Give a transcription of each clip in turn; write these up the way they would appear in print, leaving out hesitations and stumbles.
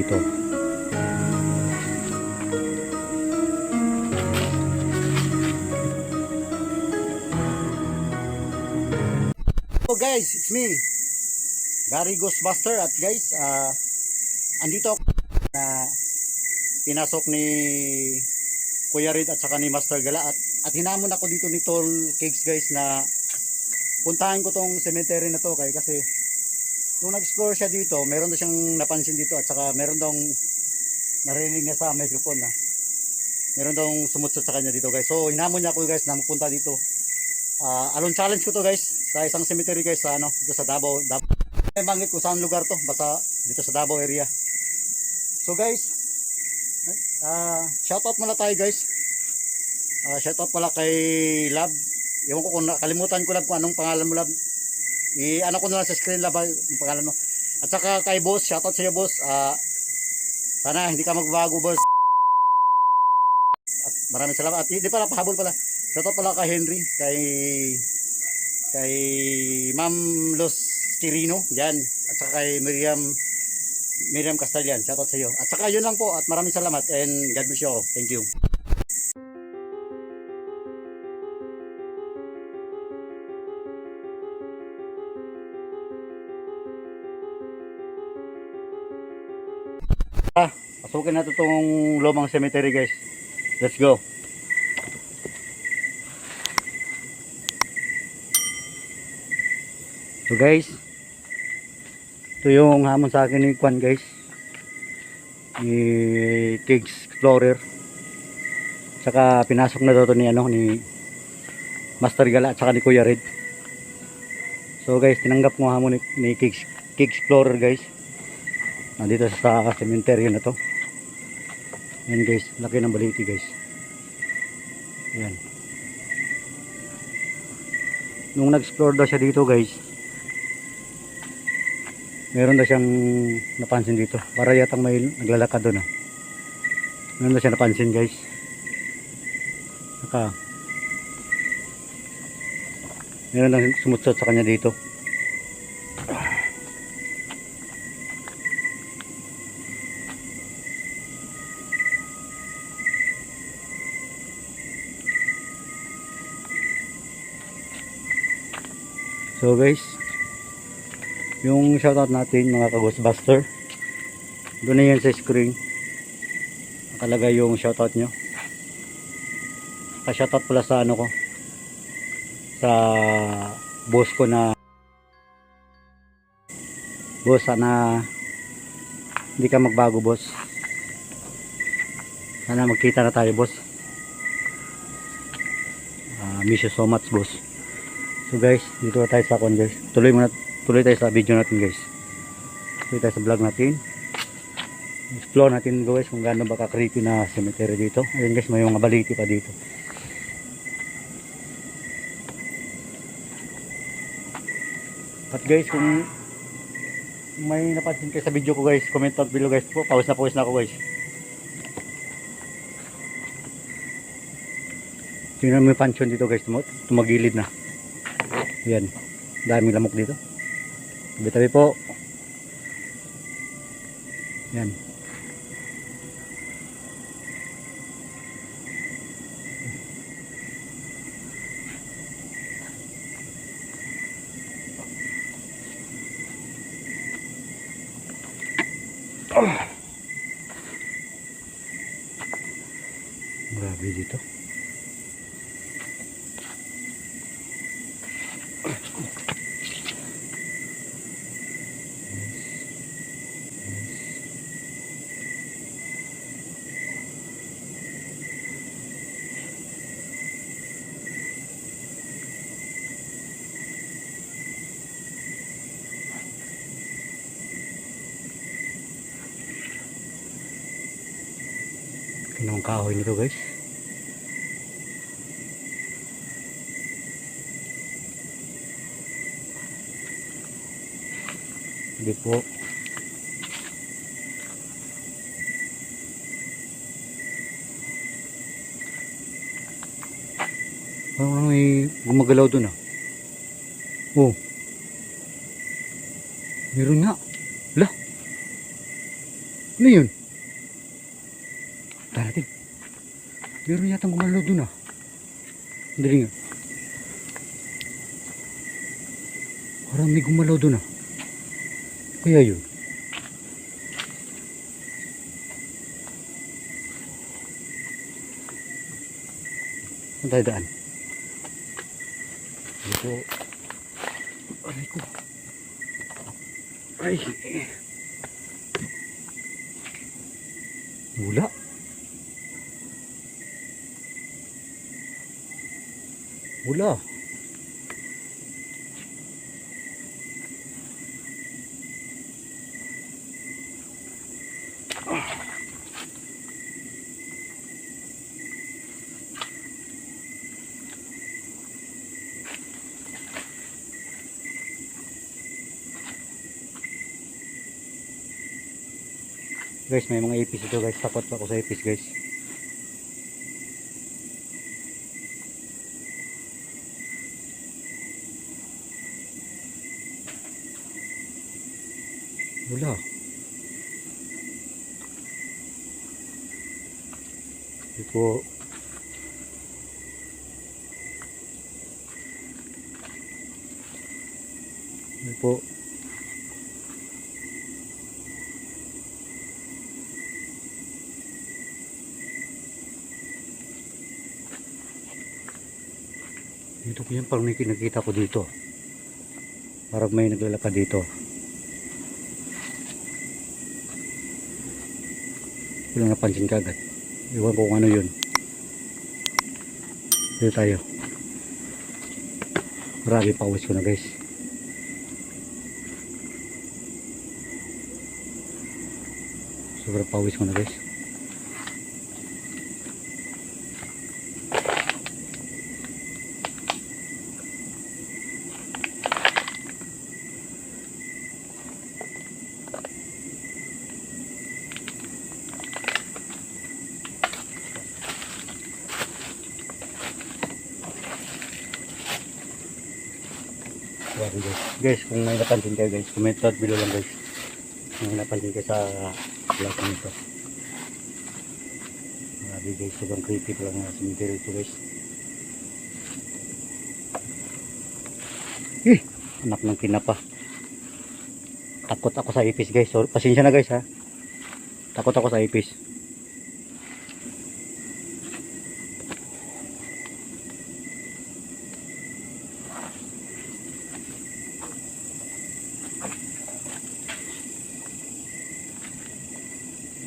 dito. So guys, it's me, Gary Ghostbuster. At guys, andito ako na pinasok ni Kuya Red at saka ni Master Gala, at hinamon ako dito ni Tol Cakes guys na puntahan ko tong cemetery na to kasi nung nag-explore siya dito, meron daw siyang napansin dito, at saka meron daw narinig niya sa microphone na meron daw sumutsot sa kanya dito guys. So hinamon niya ako guys na magpunta dito. Alone challenge ko to guys sa isang cemetery guys sa dito sa Davao. May banggit kung saan lugar to, basta dito sa Davao area. So guys, shoutout muna tayo guys. Shoutout pala kay Lab. Ewan ko kung kalimutan ko Lab kung anong pangalan mo Lab. I-ano ko na lang sa screen Lab yung pangalan mo. At saka kay Boss, shoutout sa iyo Boss. Sana hindi ka magbago Boss. At maraming salamat. At hindi pala, pahabol pala. Shoutout pala kay Henry, kay Ma'am Los Chirino, yan. At saka kay Miriam Castellan, shoutout sa iyo. At saka yun lang po, at maraming salamat and God bless you all. Thank you. Pasukin natin itong lumang cemetery guys. Let's go. So guys, ito yung hamon sa akin ni Kwan guys, ni Cakes Explorer. Saka pinasok na daw ito ni Master Gala at saka ni Kuya Red. So guys, tinanggap ko hamon ni Cakes Explorer guys. Nandito sa cemetery na to. Ayan guys, laki ng baliti guys. Ayan. Nung nag-explore daw siya dito guys, meron daw siyang napansin dito. Para yatang may naglalakad doon. Meron daw siya napansin guys. Saka meron daw sumutsot sa kanya dito. So guys, yung shoutout natin mga ka-Ghostbuster, doon na yan sa screen nakalagay yung shoutout nyo. Pa-shoutout pala sa ko, sa boss ko na boss, sana hindi ka magbago boss, sana magkita na tayo boss. Miss you so much boss. So guys, dito tayo sa akon guys. Tuloy tayo sa video natin guys. Tuloy tayo sa vlog natin. Explore natin guys kung gaano ba ka-creepy na cemetery dito. Ayun guys, may mga baliti pa dito. At guys, kung may napansin kayo sa video ko guys, comment down below guys po. Pause na ako guys. Tingnan mo yung pansyon dito guys, tumagilid na. Yan, daming lamok dito. Tabi-tabi po. Yan. Grabe dito. Kinong kahoy nito guys. Hindi po. Parang may gumagalaw dun ah. Oh. Meron nga. Lah. Ano yun? Darating. Meron yatang gumalaw dun ah. Dali nga. Parang may gumalaw dun ah. Kaya yun. Saan tayo daan? Ito. Aray ko. Ay. Wala. Wala. Guys, may mga ipis ito guys. Takot ako sa ipis guys. Wala. Ito po. Ito po. Dito po yan, parang may kinakita ko dito. Parang may naglalakad dito. Walang napansin ka agad. Iwan ko kung ano yun. Dito tayo. Marami pawis ko na guys. Sobrang pawis ko na guys. Guys, kung may napansin kayo guys, comment down below lang guys. Kung may napansin kayo sa vlog nito. Grabe guys, sobrang creepy ko lang na cemetery ito guys. Anak ng kinapa. Takot ako sa ipis guys. Sorry, pasensya na guys ha. Takot ako sa ipis.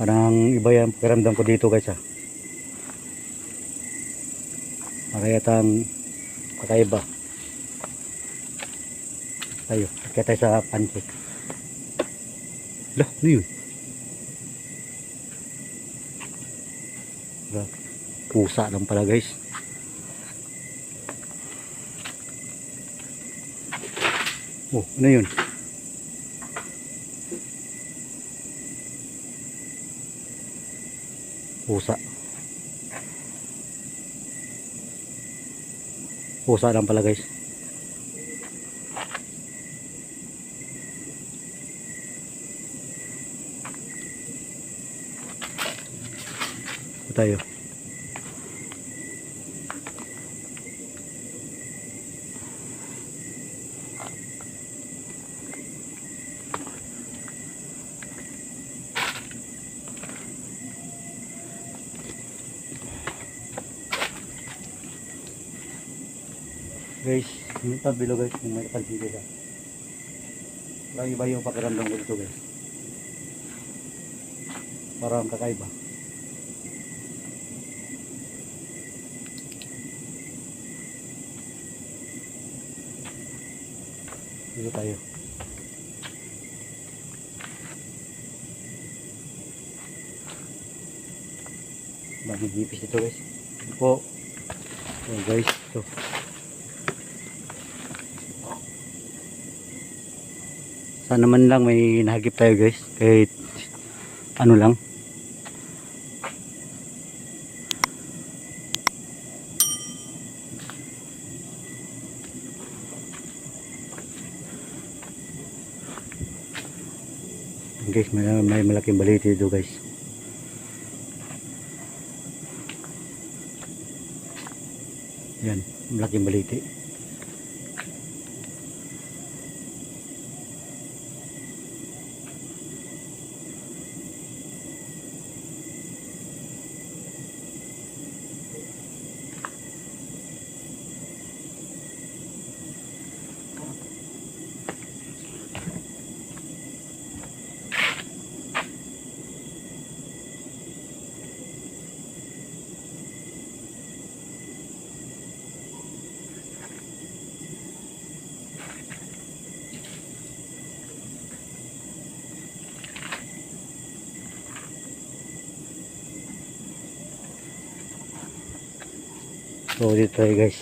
Parang iba yung pakiramdam ko dito guys ha. Parang kakaiba. Tayo, kaya tayo sa pancake. Lah, ano yun? Pusa lang pala guys. Oh, ano yun? Pusa. Pusa lang pala guys. Ito tayo. Guys, yung tabilo guys, kung may napansin kayo. Parang iba yung pakiramdam ko dito guys. Parang kakaiba. Dito tayo. Magigipis ito guys. Ito po. So guys, ito. Sana man lang may nahagip tayo guys, kahit ano lang. Guys, may malaking baliti dito guys. Yan, malaking baliti. So dito tayo guys.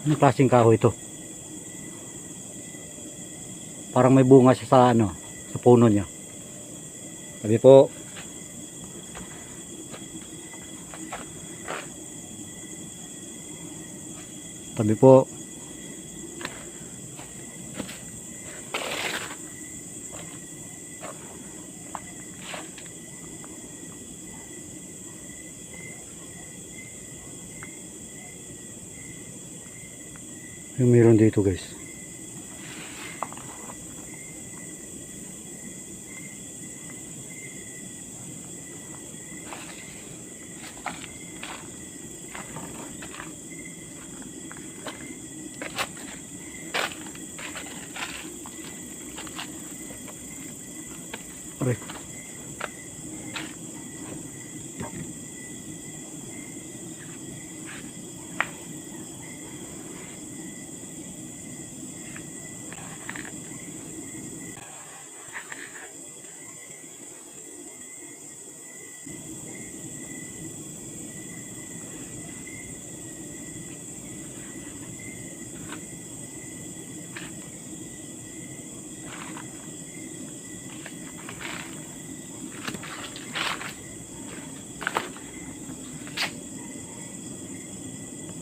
Anong klaseng kahoy ito? Parang may bunga siya sa ano, sa puno niya. Sabi po. Sabi po. Yung meron dito guys. Aray.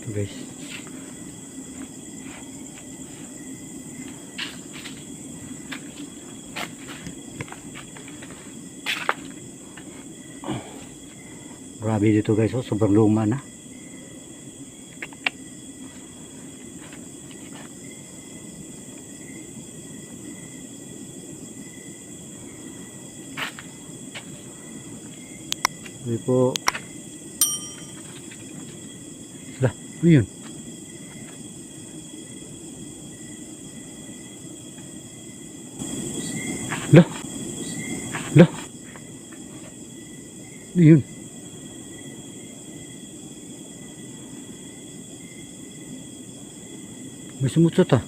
Ito guys. Grabe dito guys, oh, sobrang luma na. Sabi po. Lah, ano yun? Lah. Lah. Ano yun? May sumutsot ah.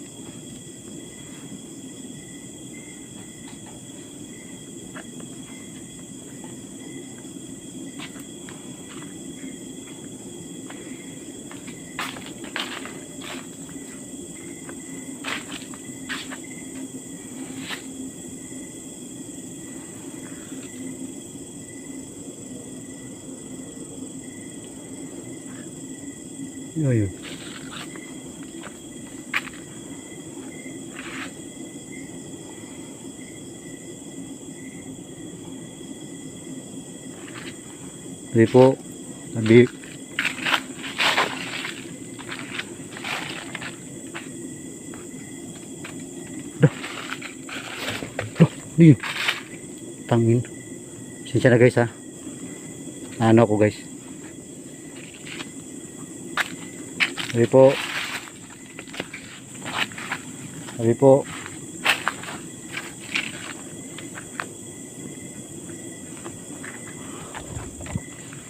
Yun. Sabi po, sabi. Yun. Tangin. Sinsya na guys ha. Ano ako guys. Sabi po. Sabi po.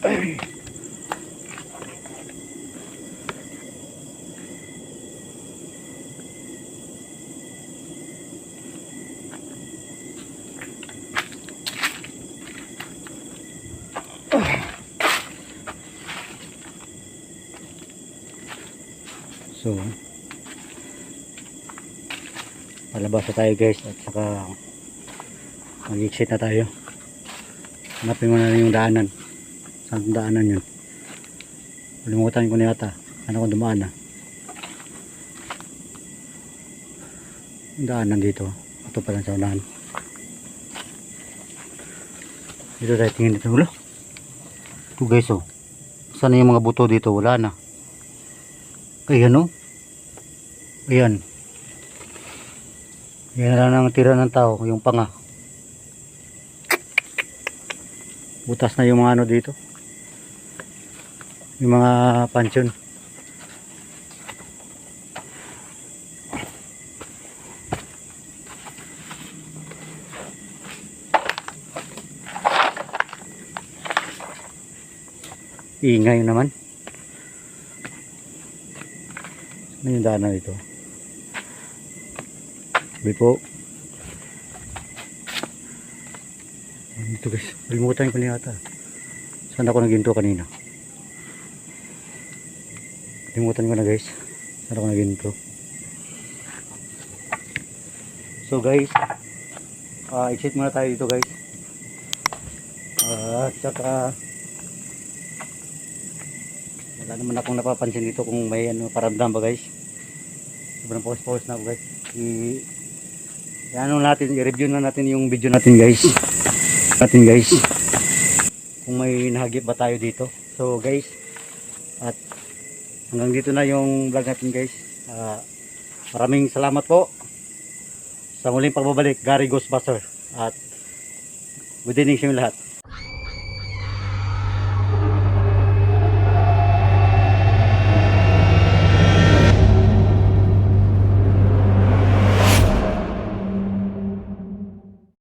Ay. So palabas na tayo guys at saka mag-exit na tayo. Hanapin mo na yung daanan. Saan daanan yun? Kalimutan ko na yata. Ano ko dumaan na? Yung daanan dito. sakto pa lang sa unahan. Dito tayo tingin dito. Wala. Ito guys oh. Sana yung mga buto dito? Wala na. Ayan oh. Ayan. Yan na lang ang tira ng tao. Yung panga. Butas na yung mga ano dito. Yung mga pansyon. Ingay naman. Ano yung daan na dito? Sabi po. Ito guys. Kalimutan ko na yata. Saan ako naginto kanina? Kalimutan ko na guys. Saan ako naginto? So guys. Exit muna tayo dito guys. Tsaka wala naman akong napapansin dito kung may ano paramdam ba guys. Sobrang pause na ako guys. I-review na natin yung video natin guys. Kung may nahagip ba tayo dito. So guys, at hanggang dito na yung vlog natin guys. Maraming salamat po sa muling pagbabalik, Gary Ghostbuster, at good evening sa inyo lahat.